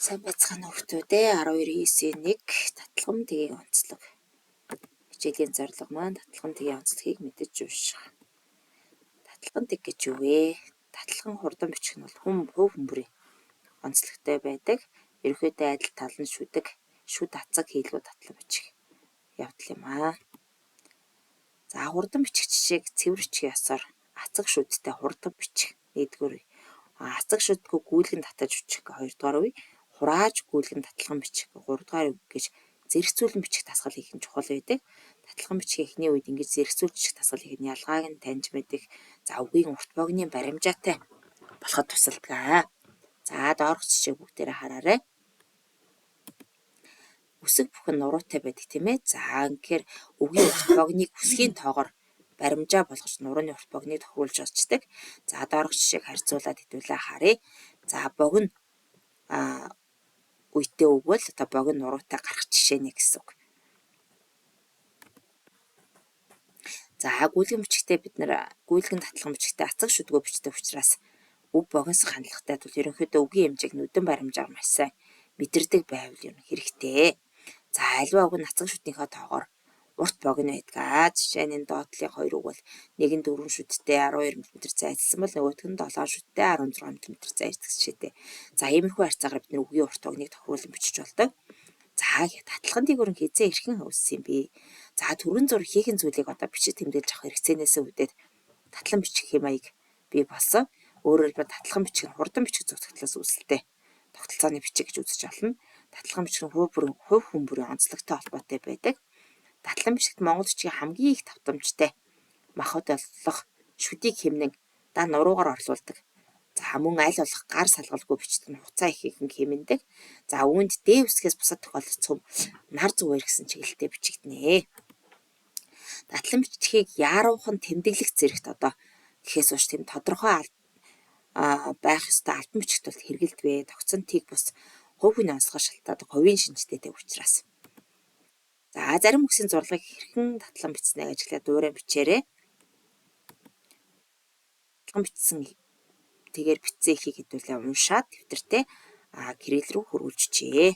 Сайн байцгаана хүүхдүүдээ 12/9-1 татлахын тгийн онцлог. Хичээлийн зорилго маань татлахын тгийн онцлогийг мэдэж унших. Татлахын тэг гэж юу вэ? Татлахын хурдан бичих нь бол хөв хөмбөрийн онцлогтой байдаг. Ерөнхийдөө адил талан шүдэг, шүд хацаг хийлгүү татлан бичих явдал юм аа. За хурдан бичих жишээг цэвэрч ясаар хацаг шүдтэй хурдан бичих. Нэгдүгээр үе. Хацаг шүдгүй гүйлгэн татаж бичих гэ хоёрдугаар үе. Хурааж гүйлгэн татлахын бичих гэ гуравдугаар үе гэж зэрэгцүүлэн бичих дасгал хийх нь чухал байдаг. Татлахын бичих эхний үед ингэж зэрэгцүүлж бичих дасгал хийх нь ялгааг нь таньж мэдэх. За үгийн урт богины баримжаатай болоход тусалдаг. За доорх жишээ бүгдээрээ хараарай. Үсэг бүхэн нуруутай байдаг тийм ээ. За үнэхээр үгийн урт богиныг үсгийн тоогоор баримжаа болгож нурууны урт богиныг тохируулж олцдог. За доорх жишээг харьцуулаад хэдүүлээ харъя. За богино үедээ өгвөл одоо богино нуруутай гарах жишээ нэ гэсэн үг. За гүйлгэн бичгтээ бид нэр гүйлгэн татлахын бичгтээ хацаг шүдгөө бичдэг учраас өв богинос хандлагатай тул ерөнхийдөө үгийн хэмжээг нүдэн баримжаар маш сайн мэдэрдэг байвал ер нь хэрэгтэй. За аливаа үг нь хацаг шүднийхээ тоогоор урт богино байдаг. Жишээ нь доотлын хоёр үг бол нэг нь 4 шүдтэй 12 м зайцсан бол нөгөөх нь 7 шүдтэй 16 м зайцдаг жишээтэй. За иймэрхүү харьцаагаар бид нэг үгийн урт богиныг тохируулан бичиж болдог. За татлахын тийг өрн хизээ эрхэн хөвссөн юм бэ? За төрөн зур хийхэн зүйлийг одоо бичиж тэмдэглэж авах хэрэгцээнээс үүдээд татлан бичих хэм маяг бий болсон. Өөрөөр хэлбэл татлахын бичих нь хурдан бичих зүгтгэлээс үүсэлтэй тогтолцооны бичих гэж үзэж олно. Татлахын бичих нь хувь хөмбөрийн онцлогтой холбоотой байдаг. Татлан бичигт монгол бичгийн хамгийн их давтамжтай махад олох шүдийг хэмнэн даа нуруугаар орлуулдаг. За мөн аль болох гар салгалгүй бичдэг нь хуцаа ихээхэн хэмнэдэг. За үүнд дээв үсгээс бусад тохиолдсон нар зүгээр гэсэн чиглэлтэй бичигднэ. Татлан бичгийг яаруухан тэмдэглэх зэрэгт одоо гэхээс ууш тийм тодорхой байх ёстой албан бичигт бол хэрэгэлдвэ. Тогтсон тийг бус хувь хүний онцлогоор шалтгаалдаг хувийн шинжтэйтэй учраас. За зарим үгсийн зурлагыг хэрхэн татлан бичснээ ажиглаад дуурай бичээрэй. Татлан бичсэн тэгээр битсэн ихийг хэдүүлээ уншаад дэвтэртээ кирилл рүү хөрвүүлчихье.